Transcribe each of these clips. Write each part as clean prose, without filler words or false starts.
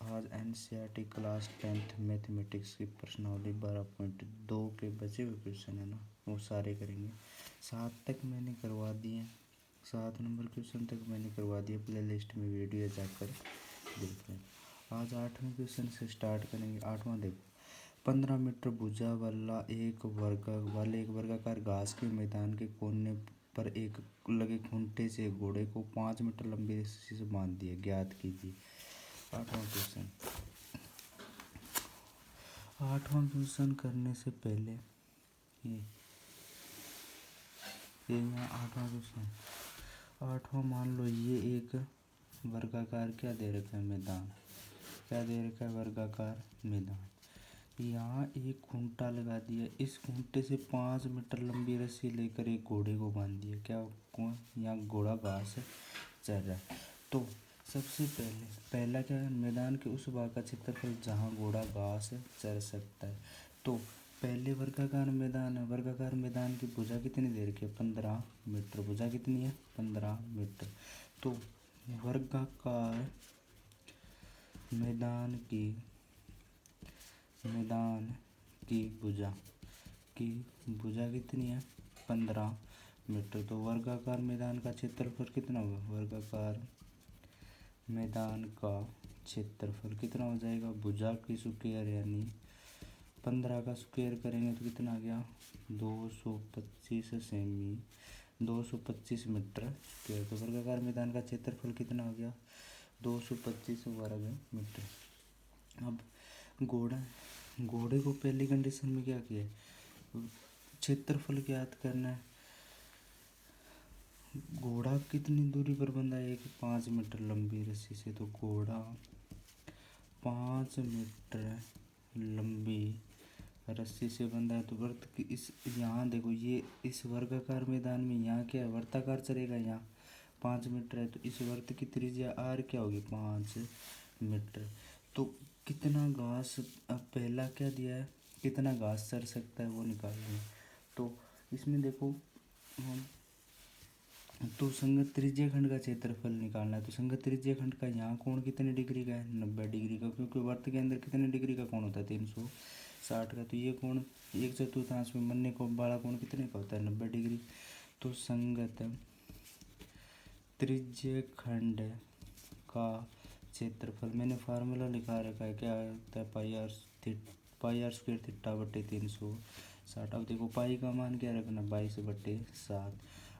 आज NCERT class 10th mathematics की प्रश्नावली 12.2 के बचे हुए क्वेश्चन है ना, वो सारे करेंगे। 7 तक मैंने करवा दिए, 7 नंबर क्वेश्चन तक मैंने करवा दिया। प्ले लिस्ट में वीडियो जाकर देख लें। आज 8वें क्वेश्चन से स्टार्ट करेंगे। 8वां देखो, 15 मीटर भुजा वाला एक वर्गाकार घास के मैदान के कोने पर एक लगे खूंटे से घोड़े को 5 मीटर लंबी रस्सी से बांध दिया, ज्ञात कीजिए। 8वां क्वेश्चन करने से पहले ये यहाँ 8वां क्वेश्चन 8वां मान लो ये एक वर्गाकार क्या दे रखा है, मैदान। क्या दे रखा है? वर्गाकार मैदान। यहाँ एक खूंटा लगा दिया, इस खूंटे से 5 मीटर लंबी रस्सी लेकर एक घोड़े को बांध दिया। क्या कौन? यहाँ घोड़ा घास चर रहा है। तो सबसे पहला क्या है? मैदान के उस भाग का क्षेत्रफल जहाँ घोड़ा घास चर सकता है। तो पहले वर्गाकार मैदान है, वर्गाकार मैदान की भुजा कितनी दे रखी है? 15 मीटर। भुजा कितनी है? 15 मीटर। तो वर्गाकार मैदान की भुजा कितनी है? 15 मीटर। तो वर्गाकार मैदान का क्षेत्रफल कितना होगा? वर्गाकार मैदान का क्षेत्रफल कितना हो जाएगा? भुजा की स्क्वायर यानी 15 का स्क्वायर करेंगे तो कितना आ गया? 225 सेमी, 225 मीटर स्क्वायर। तो वर्गाकार मैदान का क्षेत्रफल कितना हो गया? 225 वर्ग मीटर। अब घोड़े को पहली कंडीशन में क्या किया? क्षेत्रफल ज्ञात करना है। घोड़ा कितनी दूरी पर बंधा है? 5 मीटर लंबी रस्सी से। तो घोड़ा 5 मीटर लंबी रस्सी से बंधा है। तो वृत्त की इस यहाँ देखो, ये इस वर्गाकार मैदान में यहाँ क्या है? वर्ताकार चलेगा। यहाँ 5 मीटर है, तो इस वृत्त की त्रिज्या आर क्या होगी? 5 मीटर। तो कितना घास, अब पहला क्या दिया है? कितना घास चर सकता है वो निकालना। तो इसमें देखो, तो संगत त्रिज्या खंड का क्षेत्रफल निकालना है। तो संगत त्रिज्या खंड का यहाँ कोण कितने डिग्री का है? 90 डिग्री का, क्योंकि वृत्त के अंदर कितने डिग्री का कोण होता है? 360 का। तो ये कोण 1/4 में बनने को वाला कोण कितने का होता है? 90 डिग्री। तो संगत त्रिज्या खंड का क्षेत्रफल, मैंने फार्मूला लिखा रखा है, क्या होता है? पाई आर स्क्वायर थीटा बटे 360। अब देखो, पाई का मान क्या रखना? 22/7।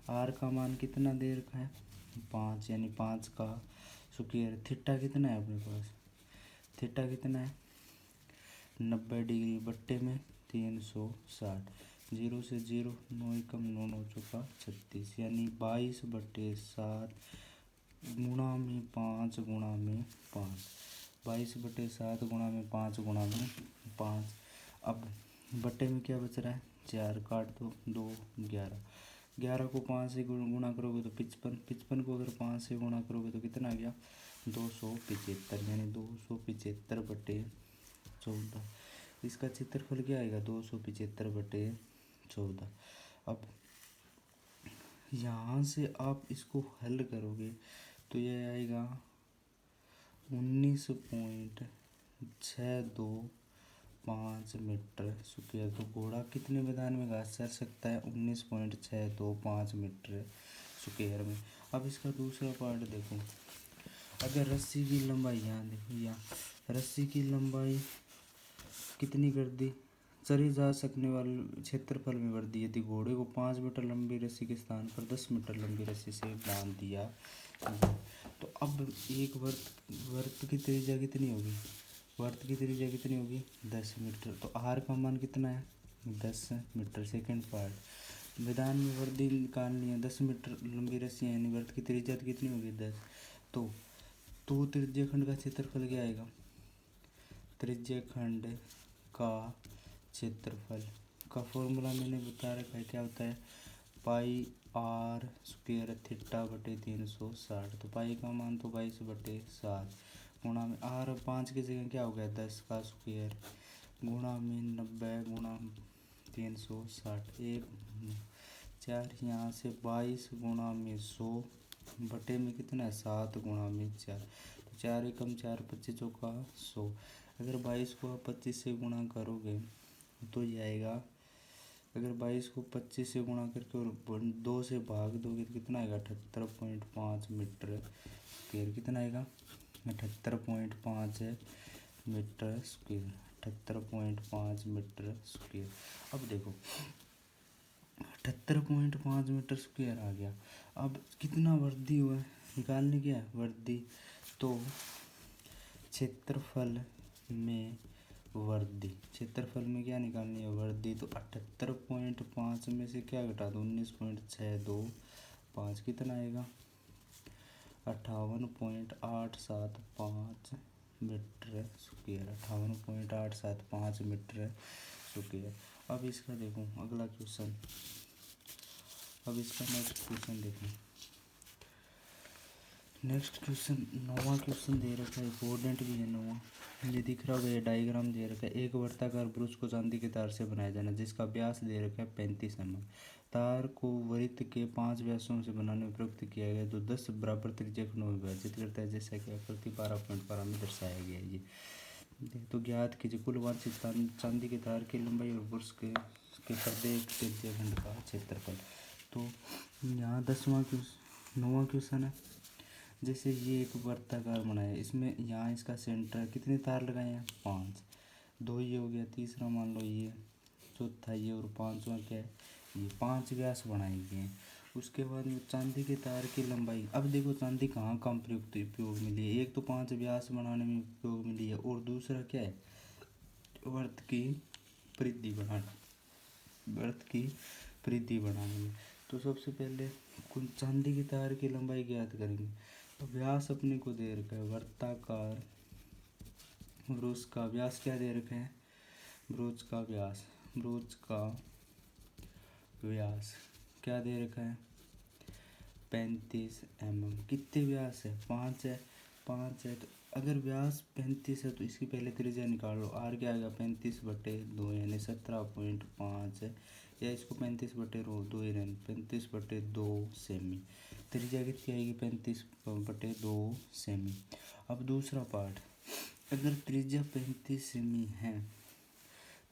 आर का मान कितना दे रखा है? 5, यानी 5 का स्क्वायर। थीटा कितना है अपने पास? थीटा कितना है? 90 डिग्री बट्टे में 360। 0 से 0, 9 एकम 9, 9 चौका 36, यानी 22/7 गुणा में 5 गुणा में 5। 22/7 गुणा में 5 गुणा में 5। अब बट्टे में क्या बच रहा है? 4 काट दो, 2 11। 11 को 5 से गुणा करोगे तो 55। 55 को अगर 5 से गुणा करोगे तो कितना आ गया? 275, यानी 275/14। इसका क्षेत्रफल क्या आएगा? 275/14। अब यहाँ से आप इसको हल करोगे तो ये आएगा 19.625 मीटर स्क्वायर। तो घोड़ा कितने मैदान में घास चर सकता है? 19.625 मीटर स्क्वायर में। अब इसका दूसरा पार्ट देखो, अगर रस्सी की लंबाई, यहाँ देखो, यहाँ रस्सी की लंबाई कितनी कर दी? चरी जा सकने वाले क्षेत्रफल में वृद्धि। यदि घोड़े को 5 मीटर लंबी रस्सी के स्थान पर 10 मीटर लंबी रस्सी से बांध दिया, तो अब एक वर्त की त्रिज्या कितनी होगी? वर्त की त्रिज्या कितनी होगी? 10 मीटर। तो आर का मान कितना है? 10 मीटर। सेकेंड पार्ट, मैदान में वर्दी निकालनी है। 10 मीटर लंबी रस्सी है, यानी वर्त की त्रिज्या कितनी होगी? 10। तो त्रिज्या खंड का क्षेत्रफल क्या आएगा? त्रिज्या खंड का क्षेत्रफल का फॉर्मूला मैंने बता रखा है, क्या होता है? पाई आर स्क्वायर थीटा बटे 360। तो पाई का मान तो 22/7 गुणा में आर, 5 की जगह क्या हो गया? 10 का स्क्वायर गुणा में 90 गुणा 360, 1 4, यहाँ से 22 गुणा में 100 बटे में कितना है? 7 गुणा में 4। तो 4 एकम 4, 25 चौका 100। अगर 22 को आप 25 से गुणा करोगे तो ये आएगा, अगर 22 को 25 से गुणा करके और 2 से भाग दोगे तो कितना आएगा, 78.5 मीटर स्क्वेयर। कितना आएगा, 78.5 मीटर स्क्वेयर, 78.5 मीटर स्क्वेयर। अब देखो 78.5 मीटर स्क्वेयर आ गया। अब कितना वृद्धि हुआ है निकालने क्या है वृद्धि, तो क्षेत्रफल में वृद्धि, क्षेत्रफल में क्या निकालनी है वृद्धि, तो 78.5 में से क्या घटा दो 19.625, कितना आएगा 58.875 मीटर स्क्वेयर, 58.875 मीटर स्क्वेयर। अब इसका देखो अगला क्वेश्चन, अब इसका नेक्स्ट क्वेश्चन देखो। नेक्स्ट क्वेश्चन 9वां क्वेश्चन दे रखा है, इंपॉर्टेंट भी है 9वां। ये दिख रहा होगा, ये डायग्राम दे रखा है। एक वर्ताकार ब्रुश को चांदी के तार से बनाया जाना जिसका व्यास दे रखा है 35 mm। तार को वृत्त के 5 व्यासों से बनाने में प्रयुक्त किया गया जो 10 बराबर त्रिज्या खंडों में विभाजित करता है, जैसा कि आकृति 12.12 में दर्शाया गया है। ये तो ज्ञात कीजिए कुल वांछित चांदी के तार की लंबाई और ब्रुश के प्रत्येक त्रिज्या खंड का क्षेत्रफल। तो यहाँ 9वां क्वेश्चन है, जैसे ये एक वर्ताकार बनाया है, इसमें यहाँ इसका सेंटर कितने तार लगाए हैं 5, 2 ये हो गया, तीसरा मान लो ये, चौथा ये, और 5वां क्या है ये, 5 व्यास बनाए गए हैं। उसके बाद में चांदी के तार की लंबाई, अब देखो चांदी कहाँ कहाँ प्रयुक्त उपयोग मिली है, एक तो 5 व्यास बनाने में उपयोग मिली है और दूसरा क्या है वर्त की परिधि बढ़ाने, वर्त की परिधि बढ़ाने में। तो सबसे पहले कुल चांदी के तार की लंबाई ज्ञात करेंगे। तो व्यास अपने को दे रखा है वर्ताकार ब्रुश का व्यास क्या दे रखा है, ब्रुश का व्यास, ब्रुश का व्यास क्या दे रखा है 35 mm। कितने व्यास है 5 है, 5 है। तो अगर व्यास 35 है तो इसकी पहले त्रिज्या निकाल लो, आर क्या आएगा 35/2 यानी 17.5 है, या इसको 35/2 यानी 35/2 सेमी। त्रिज्या कितनी आएगी 35/2 सेमी। अब दूसरा पार्ट, अगर त्रिज्या 35 सेमी है,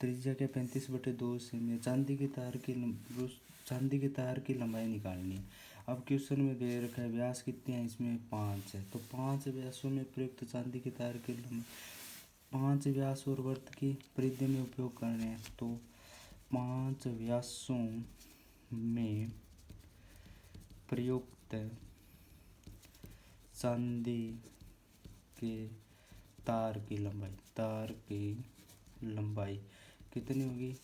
त्रिज्या क्या 35/2 सेमी है, चांदी के तार की लंबाई निकालनी है। अब क्वेश्चन में दे रखा है व्यास कितने हैं, इसमें 5 है, तो 5 व्यासों में प्रयुक्त चांदी के तार की लंबाई, 5 व्यास और वर्त की परिधि में उपयोग करने हैं। तो 5 व्यासों में प्रयुक्त चांदी के तार की लंबाई कितनी होगी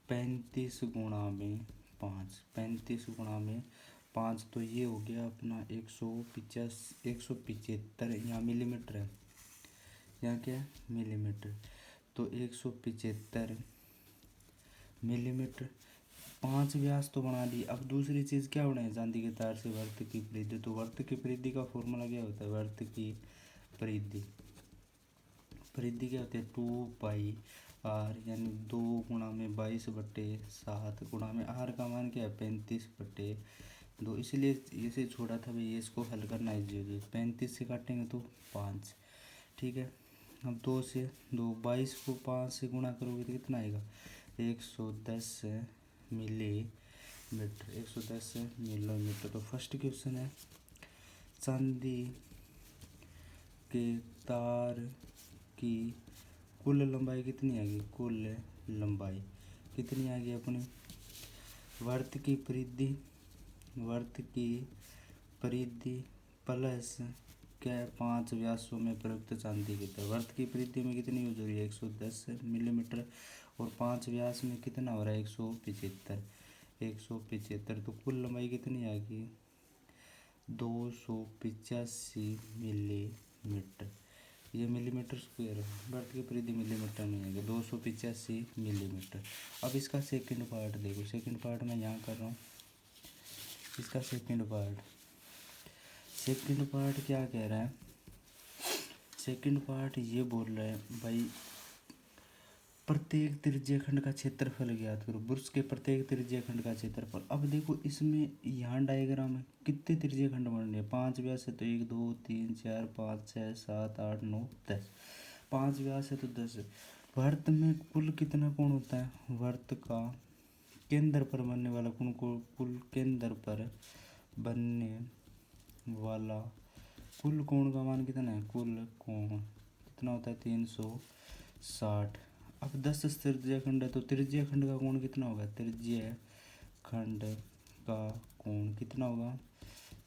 35 गुणा में 5, 35 गुणा में 5, तो ये हो गया अपना 175, यहाँ मिलीमीटर है, यहाँ क्या है मिलीमीटर, तो 175 मिलीमीटर। 5 व्यास तो बना ली। अब दूसरी चीज़ क्या बनाए चांदी के तार से वर्त की परिधि, तो वर्त की परिधि का फॉर्मूला क्या होता है, वर्त की परिधि क्या होती है 2πr, यानी 2 गुणा में 22/7 गुणा में r का मान क्या है 35/2, इसलिए इसे छोड़ा था भाई, इसको हल करना है जी, 35 से काटेंगे तो 5, ठीक है। अब 2 से 22 को 5 से गुणा करोगे तो कितना आएगा 110 मिलीमीटर, 110 मिलीमीटर। तो फर्स्ट क्वेश्चन है चांदी के तार की कुल लंबाई कितनी आएगी, कुल लंबाई कितनी आ गई अपनी, वर्त की परिधि प्लस क्या है 5 व्यासों में प्रयुक्त चांदी की तार, वर्त की परिधि में कितनी यूज हो रही है 110 मिलीमीटर, और 5 व्यास में कितना हो रहा है 175, तो कुल लंबाई कितनी आ गई 285 मिलीमीटर। ये मिलीमीटर स्क्वायर है, वर्त की परिधि मिलीमीटर में आएगा 285 मिलीमीटर। अब इसका सेकंड पार्ट देखो, सेकंड पार्ट मैं यहाँ कर रहा हूँ, इसका सेकंड पार्ट क्या कह रहा है, सेकंड पार्ट ये बोल रहा है भाई प्रत्येक त्रिज्यीय खंड का क्षेत्रफल ज्ञात करो। वृत्त के प्रत्येक त्रिज्यीय खंड का क्षेत्रफल। अब देखो इसमें यहाँ डायग्राम में कितने त्रिज्यीय खंड बन रहे हैं, 5 व्यास है तो 1 2 3 4 5 6 7 8 9 10, 5 व्यास है तो 10 है। वृत्त में कुल कितना कोण होता है, वृत्त का केंद्र पर बनने वाला कोण को कुल केंद्र पर बनने वाला कुल कोण का मान कितना है, कुल कोण कितना होता है 360। अब 10 त्रिज्यीय खंड है तो त्रिज्यीय खंड का कोण कितना होगा, त्रिज्यीय खंड का कोण कितना होगा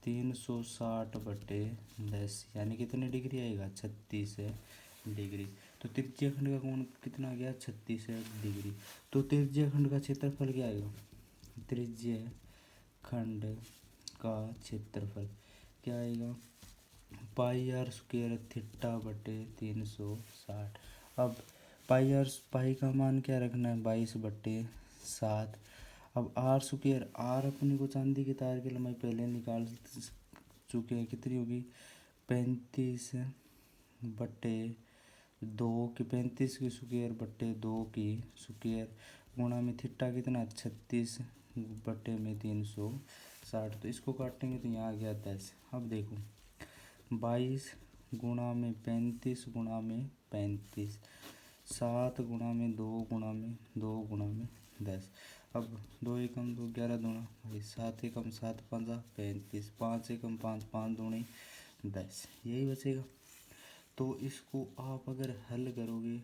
360 बटे 10, यानी कितने डिग्री आएगा 36 डिग्री। तो त्रिज्यीय खंड का कोण कितना आ गया 36 डिग्री। तो त्रिज्यीय खंड का क्षेत्रफल क्या आएगा, त्रिज्यीय खंड का क्षेत्रफल क्या आएगा पाई आर स्क्वायर थीटा बटे 360। अब पाई का मान क्या रखना है 22/7। अब आर स्क्वायर, आर अपने को चांदी के तार की लंबाई पहले निकाल चुके हैं, कितनी होगी 35/2 की 35 की स्क्वायर बटे 2 की स्क्वायर गुणा में थीटा कितना 36 बटे में 360। तो इसको काटेंगे तो यहाँ आ गया 10। अब देखो 22 गुणा में 35 गुणा में 35, 7 गुणा में 2 गुणा में 2 गुणा में 10। अब 2 एकम 2 11 दूना भाई 7 एकम 7 पंजा 35, 5 एकम 5 5 दूनी 10, यही बचेगा। तो इसको आप अगर हल करोगे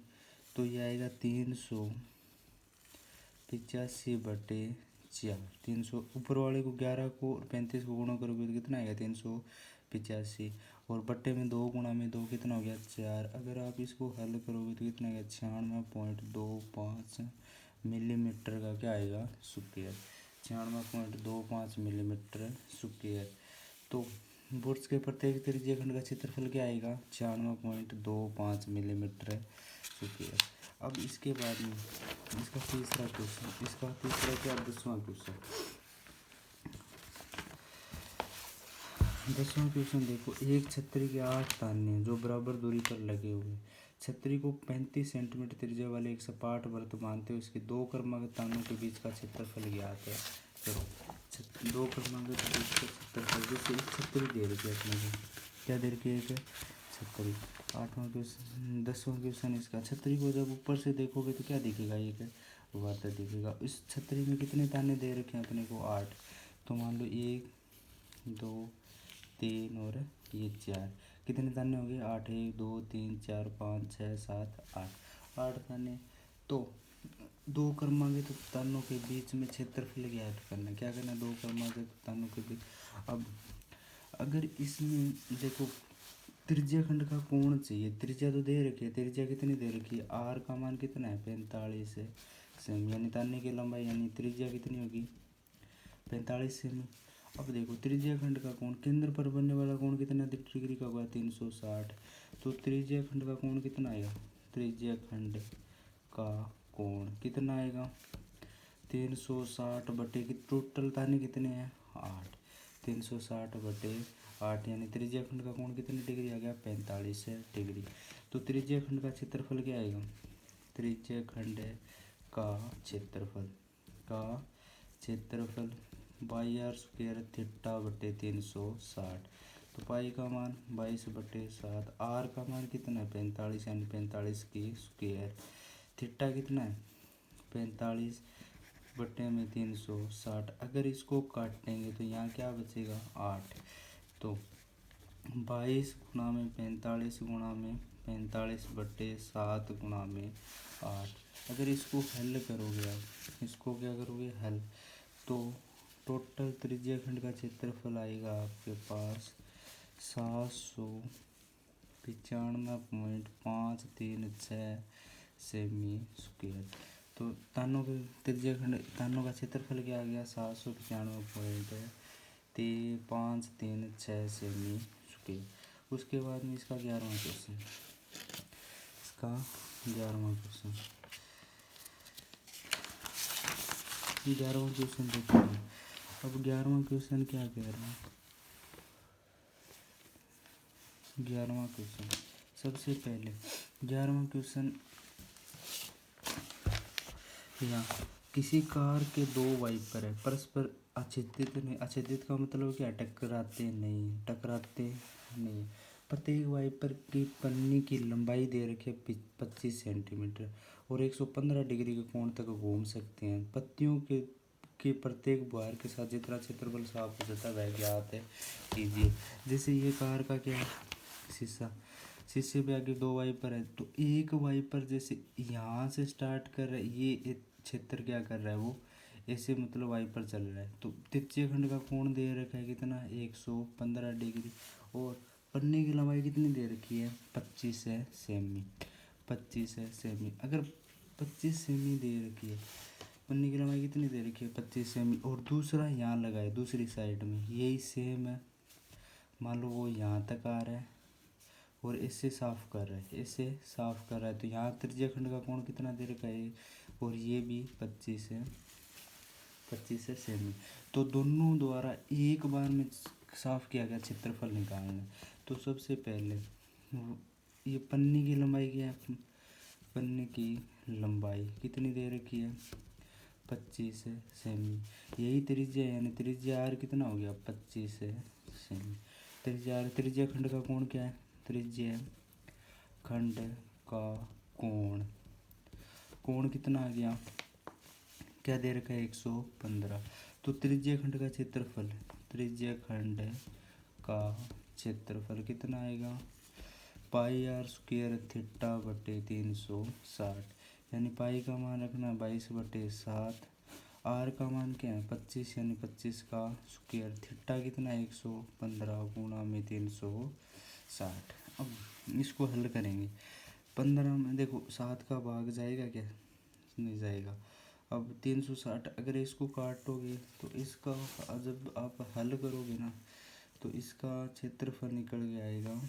तो ये आएगा 385/4। 300 ऊपर वाले को 11 को और 35 को गुणा करोगे तो कितना आएगा 385, और बट्टे में 2 गुणा में 2 कितना हो गया 4। अगर आप इसको हल करोगे तो कितना आएगा 96.25 मिलीमीटर का क्या आएगा स्क्वायर, 96.25 मिलीमीटर स्क्वायर। तो वृत्त के प्रत्येक त्रिज्यीय खंड का क्षेत्रफल क्या आएगा 96.25 मिलीमीटर स्क्वायर। अब इसके बाद में इसका तीसरा क्वेश्चन, इसका तीसरा क्या 10वां क्वेश्चन। 10वां क्वेश्चन देखो, एक छतरी के 8 ताने जो बराबर दूरी पर लगे हुए, छतरी को 35 सेंटीमीटर त्रिज्या वाले एक सपाट वृत्त मानते हुए इसके दो क्रमागत तानों के बीच का क्षेत्रफल ज्ञात है करो। दो क्रमागत के बीच का क्षेत्रफल, जैसे एक छतरी दे रखी है अपने को, क्या दे रखी है एक छतरी। 8वां क्वेश्चन 10वां क्वेश्चन इसका, छतरी को जब ऊपर से देखोगे तो क्या दिखेगा एक वृत्त दिखेगा। इस छतरी में कितने ताने दे रखे हैं अपने को 8, तो मान लो 1 2 3 और ये 4, कितने ताने हो गए 8, 1 2 3 4 5 6 7 8 ताने। तो दो क्रमागत तानों के बीच में क्षेत्रफल ज्ञात करना, क्या करना दो क्रमागत तानों के बीच। अब अगर इसमें देखो त्रिज्या खंड का कोण चाहिए, त्रिज्या तो दे रखी है, त्रिज्या कितनी दे रखी है, आर का मान कितना है 45 सेमी, यानी ताने की लंबाई यानी त्रिज्या कितनी होगी 45 सेमी। अब देखो त्रिज्या खंड का कोण, केंद्र पर बनने वाला कोण कितना डिग्री का होगा 360। तो त्रिज्या खंड का कोण कितना आएगा, त्रिज्या खंड का कोण कितना आएगा 360 बटे की टोटल ताने कितने हैं 8, 360/8, यानी त्रिज्या खंड का कोण कितनी डिग्री आ गया 45 डिग्री। तो त्रिज्या खंड का क्षेत्रफल क्या आएगा, त्रिज्या खंड का क्षेत्रफल बाई आर स्क्वायर थीटा बटे 360। तो पाई का मान 22/7, आर का मान कितना है 45, यानी 45 की स्क्वायर, थीटा कितना है 45 बटे में 360। अगर इसको काटेंगे तो यहाँ क्या बचेगा 8। तो 22 गुणा में 45 गुणा में 45/7 गुणा में 8। अगर इसको हल करोगे आप, इसको क्या करोगे हल, तो टोटल त्रिज्या खंड का क्षेत्रफल आएगा आपके पास 795.536 सेमी स्क्वायर। तो तानों के त्रिज्या खंड तानों का क्षेत्रफल क्या आ गया 795.536 सेमी स्क्वायर। उसके बाद में इसका 11वां क्वेश्चन, इसका 11वां क्वेश्चन, 11वां क्वेश्चन देखते हैं। अब 11वां क्वेश्चन क्या कह रहा है, 11वां क्वेश्चन सबसे पहले 11वां क्वेश्चन यहाँ किसी कार के दो वाइपर है, परस्पर आच्छादित नहीं, आच्छादित का मतलब क्या, टकराते नहीं। प्रत्येक वाइपर की पन्नी की लंबाई दे रखी है 25 सेंटीमीटर और 115 डिग्री के कोण तक घूम सकते हैं। पत्तियों के प्रत्येक भार के साथ जितना क्षेत्रफल साफ हो जाता है वह ज्ञात है कीजिए। जैसे ये कार का क्या है, शीशे पे आगे दो वाइपर है, तो एक वाइपर जैसे यहाँ से स्टार्ट कर रहा है, ये एक क्षेत्र क्या कर रहा है, वो ऐसे मतलब वाइपर चल रहा है। तो तृतीय खंड का कोण दे रखा है कितना, 115 डिग्री। और पन्ने की लंबाई कितनी दे रखी है, 25 है सेमी। 25 है सेमी। अगर 25 सेमी दे रखी है, पन्ने की लंबाई कितनी दे रखी है, 25 सेमी। और दूसरा यहाँ लगा है दूसरी साइड में, यही सेम है। मान लो वो यहाँ तक आ रहा है और इससे साफ कर रहा है, इससे साफ कर रहा है, तो यहाँ तृतीय खंड का कोण कितना दे रखा है, और ये भी 25 है, 25 है सेमी। तो दोनों द्वारा एक बार में साफ किया गया क्षेत्रफल निकालना है। तो सबसे पहले ये पन्नी की लंबाई क्या है, पन्ने की लंबाई कितनी दे रखी है, 25 है सेमी। यही त्रिज्या है, यानी त्रिज्या आर कितना हो गया, 25 है सेमी। त्रिज्या आर, त्रिज्या खंड का कोण क्या है, त्रिज्या खंड का कोण, कोण कितना आ गया, क्या दे रखा है, 115। तो त्रिज्या खंड का क्षेत्रफल, त्रिज्या खंड का क्षेत्रफल कितना आएगा, पाई आर स्क्वायर थीटा बटे 360, यानी पाई का मान रखना 22/7, आर का मान क्या है 25, यानी 25 का स्क्वायर, थीटा कितना 115 गुणा में 360। अब इसको हल करेंगे, 15 में देखो 7 का भाग जाएगा क्या, नहीं जाएगा। अब 360, अगर इसको काटोगे तो इसका, जब आप हल करोगे ना तो इसका क्षेत्रफल निकल के आएगा,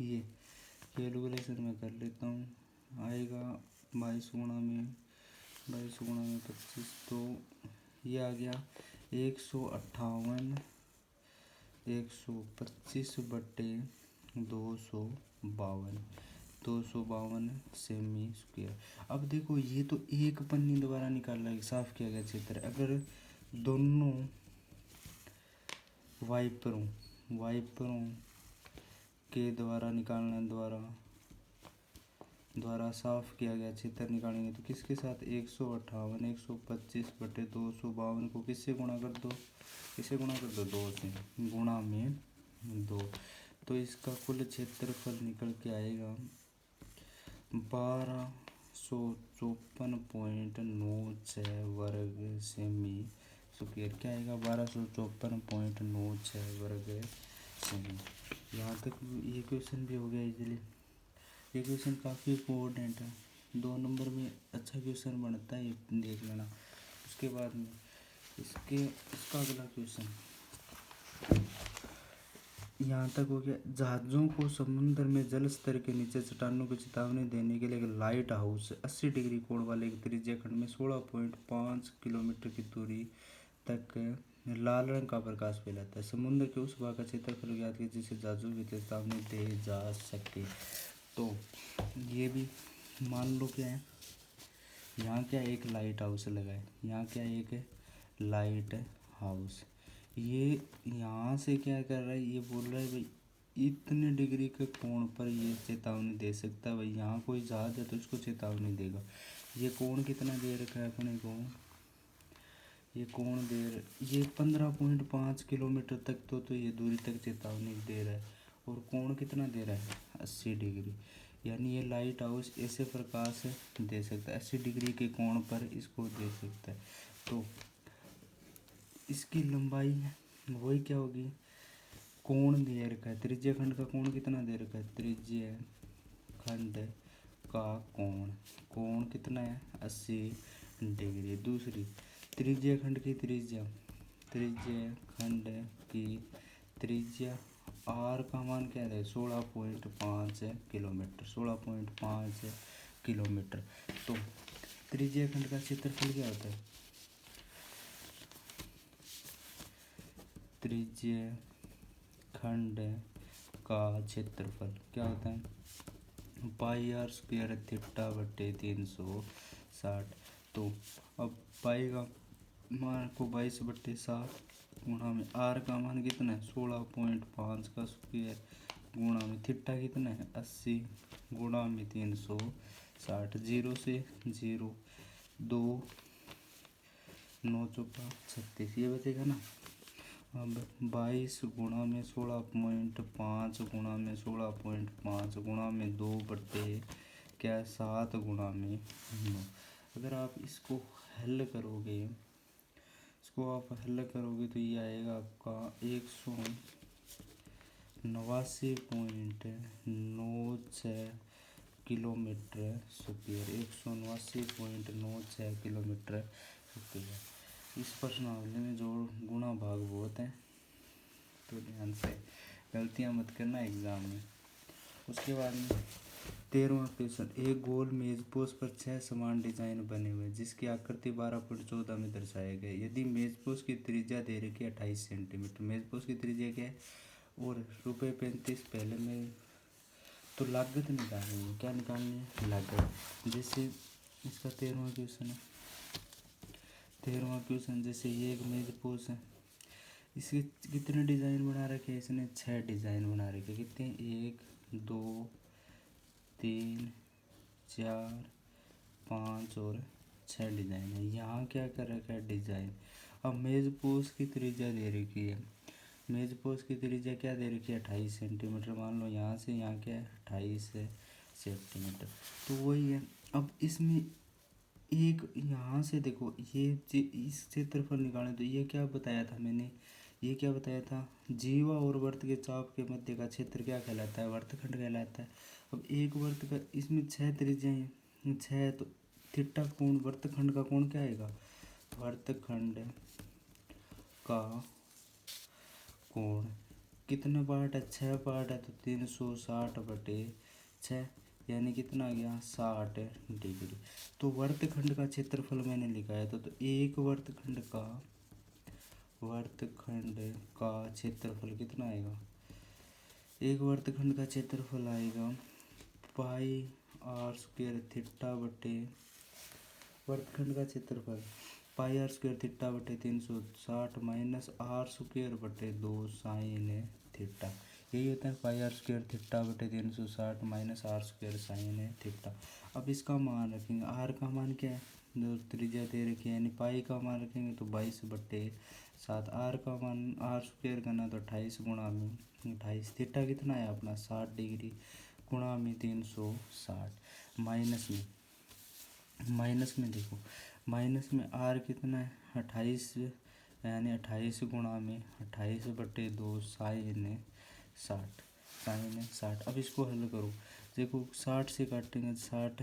ये कैलकुलेशन में कर लेता हूँ, आएगा 22 गुणा में 25, तो ये आ गया 158, 125 बटे 252 सेमी स्क्वायर। अब देखो ये तो एक पन्नी द्वारा निकाला है, साफ किया गया क्षेत्र। अगर दोनों वाइपरों के द्वारा निकालना, द्वारा साफ किया गया क्षेत्र निकालेंगे, तो किसके साथ 158, 125/252 को किससे गुणा कर दो, किससे गुणा कर दो, 2 से, गुणा में 2। तो इसका कुल क्षेत्रफल निकल के आएगा 1254.96 वर्ग सेमी स्क्वायर। क्या आएगा, 1254.96 वर्ग सेमी। यहाँ तक ये क्वेश्चन भी हो गया इजीली। ये क्वेश्चन काफ़ी इम्पोर्टेंट है, 2 नंबर में अच्छा क्वेश्चन बनता है, ये देख लेना। उसके बाद में इसका अगला क्वेश्चन यहाँ तक हो गया। जहाज़ों को समुद्र में जल स्तर के नीचे चट्टानों की चेतावनी देने के लिए एक लाइट हाउस 80 डिग्री कोण वाले एक त्रिज्या खंड में 16.5 किलोमीटर की दूरी तक लाल रंग का प्रकाश फैलाता है। समुद्र के उस भाग का क्षेत्रफल ज्ञात कीजिए जिसे जहाज़ों की चेतावनी दे जा सके। तो ये भी मान लो क्या है, यहाँ क्या एक लाइट हाउस लगा है, यहाँ क्या एक लाइट हाउस, ये यहाँ से क्या कर रहा है, ये बोल रहा है भाई इतने डिग्री के कोण पर ये चेतावनी दे सकता है। भाई यहाँ कोई जहाज है तो इसको चेतावनी देगा। ये कोण कितना दे रखा है अपने को, ये कोण ये 15.5 किलोमीटर तक तो ये दूरी तक चेतावनी दे रहा है। और कोण कितना दे रहा है, 80 डिग्री, यानी ये लाइट हाउस ऐसे प्रकाश दे सकता है, 80 डिग्री के कोण पर इसको दे सकता है। तो इसकी लंबाई वही क्या होगी, कोण दे रखा है, त्रिज्या खंड का कोण कितना दे रखा है, त्रिज्या खंड का कोण कितना है, 80 डिग्री। दूसरी त्रिज्या खंड की त्रिज्या आर का मान क्या है, 16.5 किलोमीटर, 16.5 किलोमीटर। तो त्रिज्या खंड का क्षेत्रफल क्या होता है, त्रिज्या खंड का क्षेत्रफल क्या होता है, पाई आर स्क्वायर थीटा बटे 360। तो अब पाई का मान को 22/7 गुणा में आर का मान कितना है 16.5 का स्क्वायर गुणा में थीटा कितना है 80 गुणा में 360 जीरो से जीरो 2 9 चौका 36 ये बचेगा ना। अब 22 गुणा में 16.5 गुणा में 16.5 गुणा में 2 क्या 7 गुणा में 9। अगर आप इसको हल करोगे तो ये आएगा आपका 189.96 किलोमीटर स्क्वायर 189.96 किलोमीटर स्क्वायर। इस प्रश्नावली में जो गुणा भाग बहुत है तो ध्यान से गलतियां मत करना एग्जाम में। उसके बाद में 13वां क्वेश्चन, एक गोल मेजपोश पर 6 समान डिजाइन बने हुए जिसकी आकृति 12.14 में दर्शाया गया। यदि मेजपोश की त्रिज्या दे रखी है 28 सेंटीमीटर, मेजपोश की त्रिज्या क्या है और ₹35 पहले में तो लागत निकालनी है। क्या निकालनी है लागत। जैसे इसका 13वां क्वेश्चन जैसे ये एक मेजपोश है, इसके कितने डिज़ाइन बना रखे हैं इसने 6 डिज़ाइन बना रखे। कितने 1 2 3 4 5 और 6 डिज़ाइन है। यहाँ क्या कर रखा है डिज़ाइन। अब मेजपोश की त्रिज्या दे रखी है, मेजपोश की त्रिज्या क्या दे रखी है 28 सेंटीमीटर। मान लो यहाँ से यहाँ क्या है 28 सेंटीमीटर तो वही है। अब इसमें एक यहाँ से देखो ये इस क्षेत्रफल निकालें तो ये क्या बताया था मैंने, ये क्या बताया था जीवा और वृत्त के चाप के मध्य का क्षेत्र क्या कहलाता है वर्तखंड कहलाता है। अब एक वृत्त का इसमें 6 त्रिज्याएं हैं 6 तो थीटा कोण वर्तखंड का कोण क्या आएगा वर्तखंड का कोण कितना पार्ट है 6 पार्ट है तो 360/6 यानी कितना आ गया 60 डिग्री। तो वर्तखंड का क्षेत्रफल मैंने लिखा है तो एक वर्तखंड का क्षेत्रफल कितना आएगा, एक वर्तखंड का क्षेत्रफल आएगा πr² थीटा बटे वर्तखंड का क्षेत्रफल πr² थीटा बटे 360 माइनस r²/2 साइन थीटा। यही होता है πr² थीटा बटे 360 माइनस r² साइन थीटा। अब इसका मान रखेंगे r का मान क्या है जो त्रिज्या दे रखी है यानी पाई का मान रखेंगे तो 22/7 r का मान r² करना तो 28 गुणा में 28 थीटा कितना है अपना 60 डिग्री गुणा में 360 माइनस में देखो माइनस में r कितना है 28 यानी 28 गुणा में 28/2 साइन 60। अब इसको हल करो देखो 60 से काटेंगे 60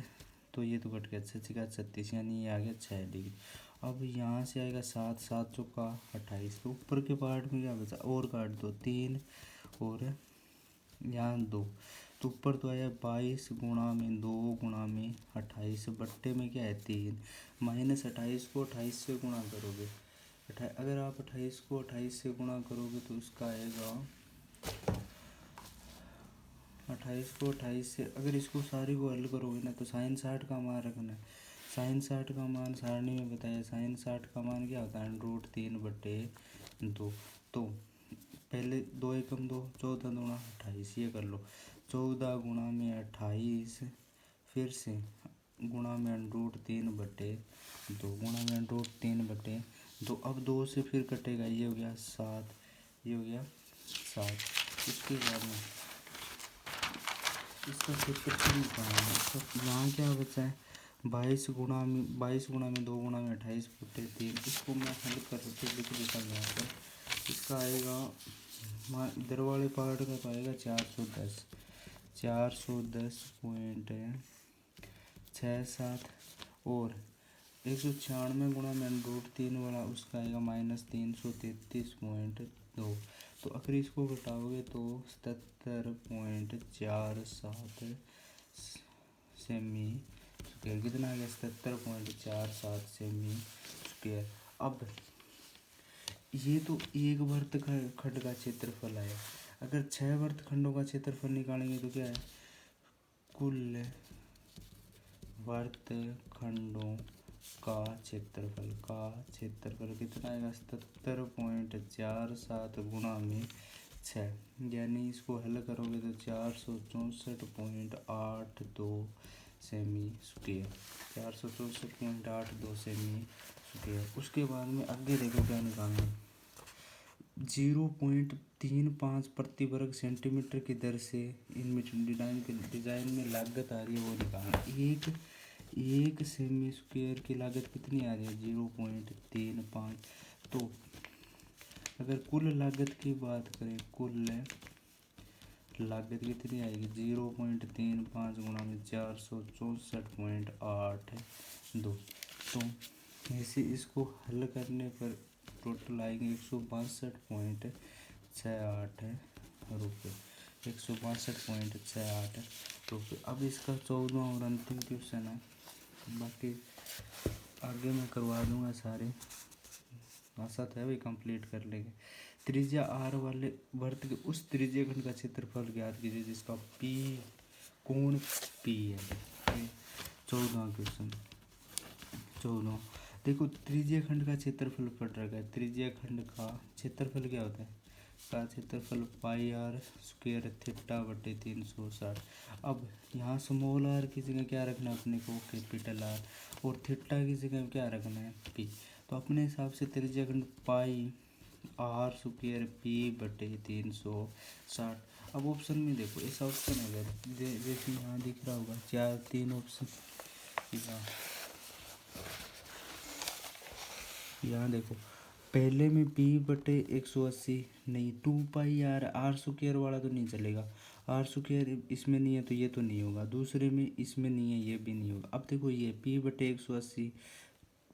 तो ये तो कट गया 36 यानी ये आ गया 6 डिग्री। अब यहाँ से आएगा 7 7 चौका 28 तो ऊपर के पार्ट में क्या बचा और काट दो 3 और यहाँ 2 तो ऊपर तो आया 22 गुणा में 2 गुणा में 28 बट्टे में क्या है 3 माइनस 28 को 28 से गुणा करोगे अगर आप 28 को 28 से गुणा करोगे तो इसका आएगा 28 को 28 से अगर इसको सारी को हल करोगे ना तो साइन 60 का मान रखना है। साइन 60 का मान सारणी में बताया साइन 60 का मान क्या होता है √3/2 तो पहले 2 एकम 2 14 दूना 28 ये कर लो 14 गुणा में 28 फिर से गुणा में √3/2 गुणा में √3/2 अब 2 से फिर कटेगा ये हो गया 7 ये हो गया 7। इसके बाद में इसका क्षेत्रफल निकालना है तो यहाँ क्या बचा है 22 गुणा में 2 गुणा में 28/3 इसको मैं हल कर लिख देता हूँ यहाँ पर। इसका आएगा इधर वाले पार्ट का तो आएगा 410.67 और 196 गुणा में √3 वाला उसका आएगा -333.2 तो अगर इसको घटाओगे तो 77.47 सेमी स्क्वायर कितना आ गया 77.47 सेमी स्क्वायर। अब ये तो एक वर्तखंड का क्षेत्रफल है, अगर 6 वर्तखंडों का क्षेत्रफल निकालेंगे तो क्या है कुल वर्तखंडों का क्षेत्रफल कितना आएगा 77.47 गुणा में 6, यानी इसको हल करोगे तो 464.82 सेमी स्क्वेयर, 464.82 सेमी स्क्वेयर। उसके बाद में आगे देखो क्या निकालना, 0.35 प्रति वर्ग सेंटीमीटर की दर से इनमें डिजाइन में लागत आ रही है वो निकालना। एक सेमी स्क्वेयर की लागत कितनी आ रही है 0.35। तो अगर कुल लागत की बात करें, कुल लागत कितनी आएगी 0.35 गुणा में 464.82। तो ऐसे इसको हल करने पर टोटल आएंगे 162.68 रुपये, 162.68 रुपये। अब इसका 14वां और अंतिम क्वेश्चन है, बाकी आगे मैं करवा दूंगा सारे, आशा है भाई कंप्लीट कर लेंगे। त्रिज्या आर वाले वृत्त के उस त्रिज्या खंड का क्षेत्रफल ज्ञात कीजिए जिसका पी कोण पी है। 14वां क्वेश्चन, 14वां देखो, त्रिज्या खंड का क्षेत्रफल पड़ रखा है। त्रिज्या खंड का क्षेत्रफल क्या होता है, का क्षेत्रफल पाई आर स्क्वायर थीटा बटे 360। अब यहाँ स्मॉल आर की जगह क्या रखना है अपने को, कैपिटल आर, और थीटा की जगह क्या रखना है पी। तो अपने हिसाब से त्रिज्या खंड पाई आर स्क्वायर पी बटे 360। अब ऑप्शन में देखो, ऐसा ऑप्शन अगर जैसे यहाँ दिख रहा होगा 3 ऑप्शन, यहाँ देखो पहले में p बटे 180 नहीं, 2 पाई आर स्क्वायर वाला तो नहीं चलेगा, आर स्क्वायर इसमें नहीं है तो ये तो नहीं होगा, दूसरे में इसमें नहीं है ये भी नहीं होगा। अब देखो ये p बटे 180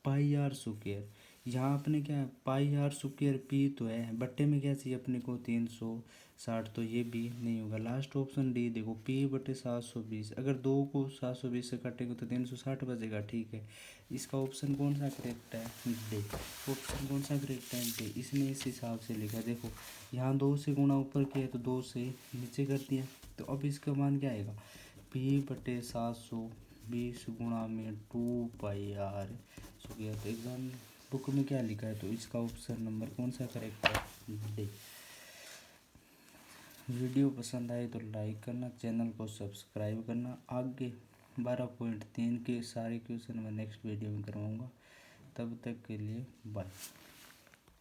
पाई आर स्क्वायर, यहाँ अपने क्या है पाई आर स्क्वायर पी तो है, बट्टे में क्या चाहिए अपने को 360, तो ये भी नहीं होगा। लास्ट ऑप्शन डी देखो पी बटे 720, अगर 2 को 720 से काटेंगे तो 360 बचेगा, ठीक है। इसका ऑप्शन कौन सा करेक्ट है, डी। ऑप्शन कौन सा करेक्ट है, डी। इसने इस हिसाब से लिखा, देखो यहाँ 2 से गुणा ऊपर किया तो 2 से नीचे कर दिया, तो अब इसका मान क्या आएगा पी बटे 720 गुणा में 2 पाई आर स्क्वायर। तो एग्जाम बुक में क्या लिखा है, तो इसका ऑप्शन नंबर कौन सा करेक्ट है, डी। वीडियो पसंद आए तो लाइक करना, चैनल को सब्सक्राइब करना। आगे 12.3 के सारे क्वेश्चन मैं नेक्स्ट वीडियो में करवाऊँगा, तब तक के लिए बाय।